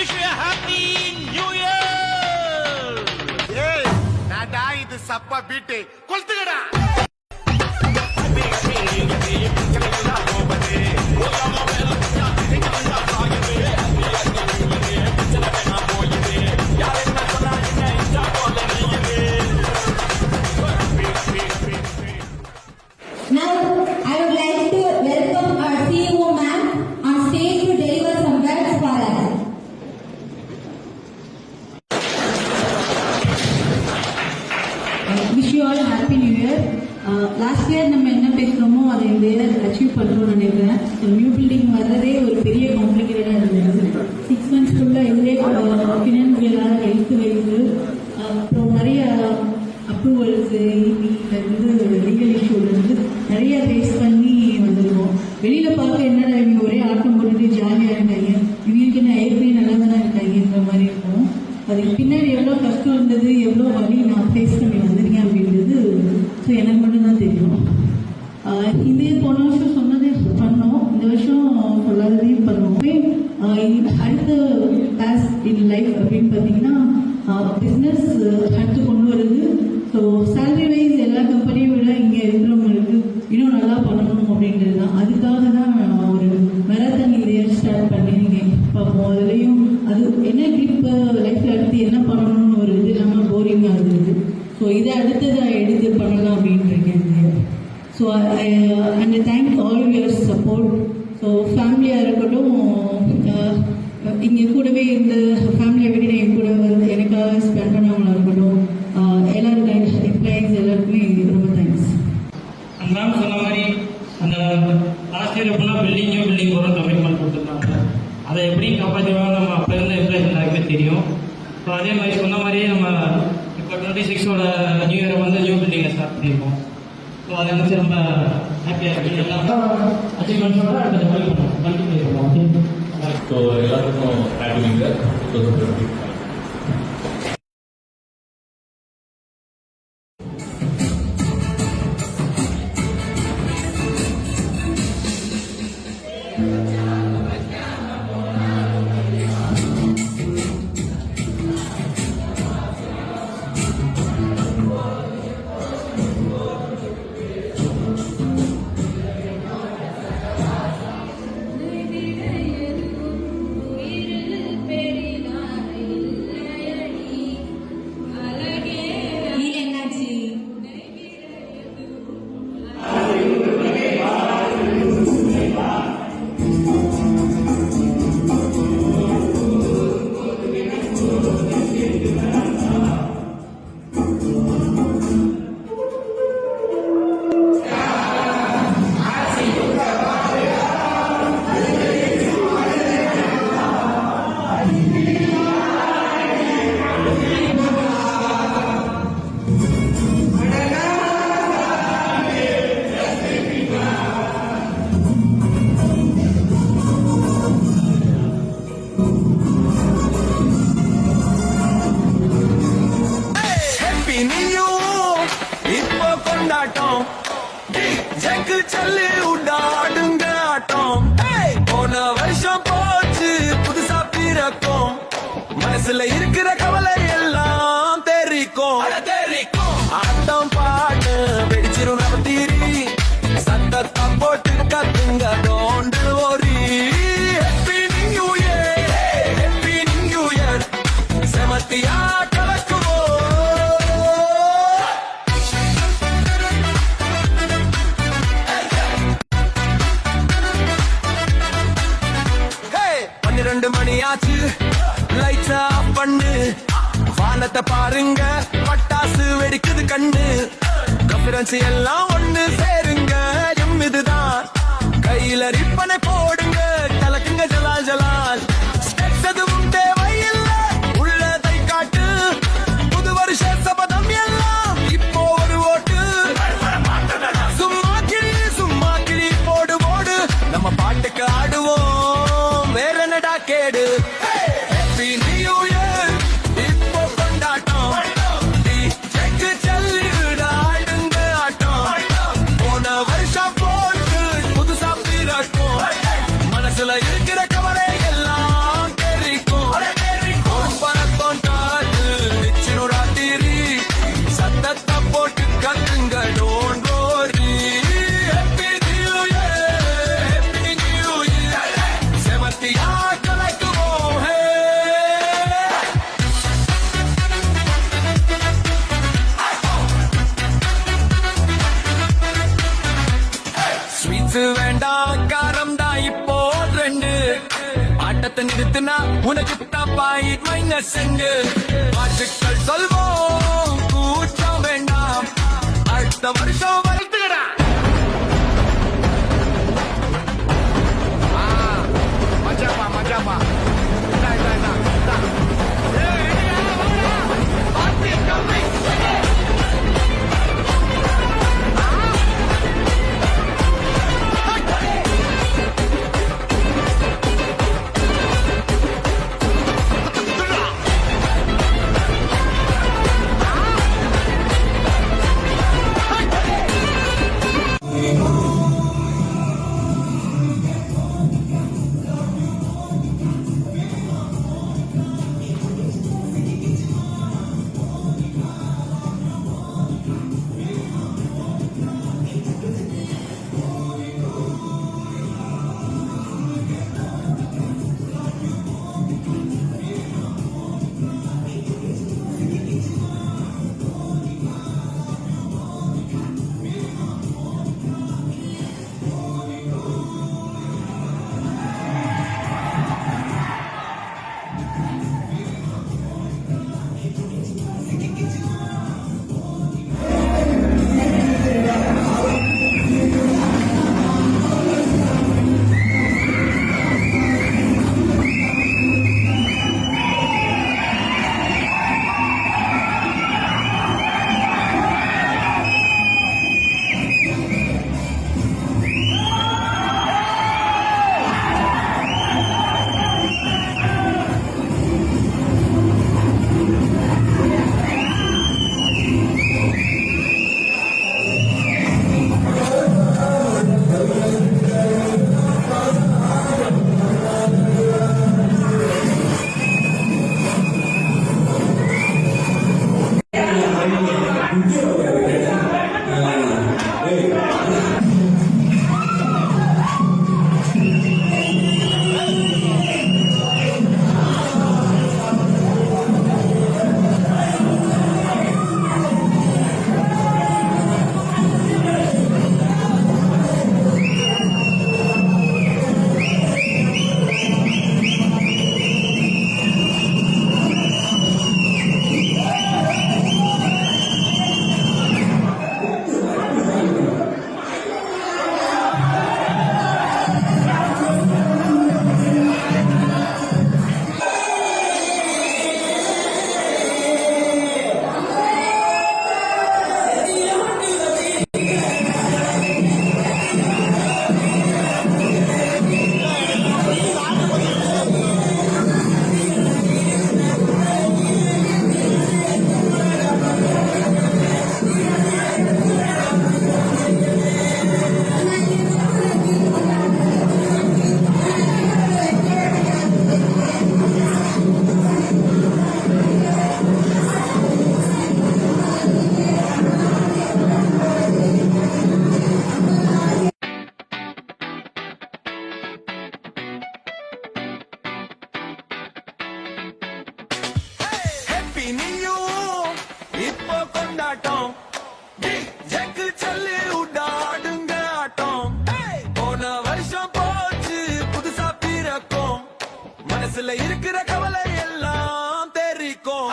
Wish you happy new year. ஏய் நாடா இது சப்பா beat கொளுத்துங்கடா. Now, I would like to welcome our CEO ma'am on stage to deliver some words for us. Wish you all a happy new year. Last year நம்ம என்ன பேசுறோமோ அதை இந்த year achieve பண்றோம்னு நினைக்கிறேன். நியூ பில்டிங் வர்றதே ஒரு பெரிய காம்ப்ளிகேட்டடா இருந்தது. 6 monthsக்குள்ள இதுவே ஃபினான்சியலா ஹெல்த் வைஸ் அப்புறம் நிறைய அப்ரூவல்ஸ் லீகல் இஷ்யூல இருந்து நிறைய ஃபேஸ் பண்ணி வந்திருக்கோம். வெளியில பார்க்க என்னடா இவங்க ஒரே ஆட்டம் போட்டுட்டு ஜாலியா இருக்காங்க, இவங்களுக்கு என்ன ஏற்கனவே நல்லா தானே இருக்காங்கன்ற மாதிரி இருக்கும். அதுக்கு பின்னாடி எவ்வளோ கஷ்டம் இருந்தது, எவ்வளோ வழி நான் ஃபேஸ் பண்ணி வந்திருக்கேன் அப்படின்றது ஸோ எனக்கு மட்டும்தான் தெரியும். இதே போன வருஷம் சொன்னதே பண்ணோம், இந்த வருஷம் சொல்லாததையும் பண்ணுவோம். அடுத்த டாஸ்க் இன் லைஃப் அப்படின்னு பார்த்தீங்கன்னா பிஸ்னஸ் அடுத்து கொண்டு வருது. ஸோ சேலரி வைஸ் எல்லா கம்பெனியும் விட இங்கே இருக்கிறவங்களுக்கு இன்னும் நல்லா பண்ணணும் அப்படின்றது தான். அதுக்காக தான் நான் ஒரு மேரத்தான் இயர் ஸ்டார்ட் பண்ணியிருக்கேன். பார்ப்போம் அதுலேயும் அது என்ன ட்ரிப் லைஃப்பில் அடுத்து என்ன பண்ணணும்னு ஒரு இது இல்லாமல் போரிங்காக இருந்தது. ஸோ இதை அடுத்ததை எடுத்து பண்ணலாம் அப்படின்னு இருக்கேன். So and thanks all your support. So ஃபேமிலியாக இருக்கட்டும், இங்கே கூடவே இந்த ஃபேமிலியை விட என் கூட வந்து எனக்காக ஸ்பெண்ட் பண்ணவங்களா இருக்கட்டும், எல்லாருக்கும் எம்ப்ளாயிஸ் எல்லாருக்குமே ரொம்ப தேங்க்ஸ். மேம் சொன்ன மாதிரி அந்த லாஸ்ட் இயர் எப்படின்னா பில்டிங் வரும் கமிட்மெண்ட் கொடுத்துருந்தாங்க. அதை எப்படியும் காப்பாற்றுவாங்க நம்ம அப்போ இருந்த எம்ப்ளாயிஸ் எல்லாருக்குமே தெரியும். ஸோ அதே மாதிரி சொன்ன மாதிரியே நம்ம இப்போ 26 நியூ இயரை வந்து நியூ பில்டிங்கை ஸ்டார்ட் பண்ணியிருக்கோம். ஸோ அதை நினச்சி ரொம்ப ஹாப்பியாக இருக்குது. எல்லாம் அச்சீவ்மெண்ட்ஸோட அடுத்த கண்டிப்பாக இருக்கும். ஸோ எல்லாருக்கும் ஹாப்பி நியூ இயர் 2020. ஜக்கு சல்லு உண்டாடுங்க ஆட்டம். போன வருஷம் போச்சு புதுசா பிறக்கும், மனசுல இருக்கிற கவலை எல்லாம் தெரிக்கும். ஆட்டம் பாட்டு வெடிச்சிரும் நம்ம தீரி, சத்தத்தை போட்டு கத்துங்க தோண்டு ஓரி. Happy new year, happy new year, செமத்தியா கலக்குவோம். ரெண்டு மணி ஆச்சு, லைட்ஸ் ஆஃப் பண்ணு, வானத்தை பாருங்க, பட்டாசு வெடிக்குது கண்ணு. கம்பரன்ஸ் எல்லாம் ஒண்ணு சேருங்க, இதுதான் கையில ரிப்பனை போடுங்க, கலக்குங்க ஜலால் ஜலால். எதுவும் தேவையில்ல, உள்ளதை காட்டு, புது வருஷ சபதம் எல்லாம் இப்போ ஒரு ஓட்டு. சும்மா கிளி போடு போடு, நம்ம பாட்டுக்கு ஆடுவோம், வேற என்னடா கேடு. ஹாப்பி நியூ இயர், இப்போ கொண்டாட்டம், ஜக்கு சல்லுடா ஆடுங்க ஆட்டம். போன வருஷம் போட்டு புதுசா பிறக்கும், மனசுல இருக்கிற கவலை எல்லாம் தெரிக்கும். ஆட்டத்தை நிறுத்தினா உனக்கு தப்பாயிட் மைனஸ் வாழ்த்துக்கள் சொல்வோம் கூச்சம் வேண்டாம் அடுத்த வருஷம் வளர்த்துக்கடா. மஜாப்பா மஜாப்பா. இந்தா, இந்தா, இந்தா, இந்தா. ஏய், இடியா, வாடா. Party coming. நீயும் இப்போ கொண்டாட்டம் ஜக்கு சொல்லி உடாடுங்க ஆட்டம் போன வருஷம் போச்சு புதுசா பிறக்கும் மனசுல இருக்கிற கவலை எல்லாம் தெரிக்கும்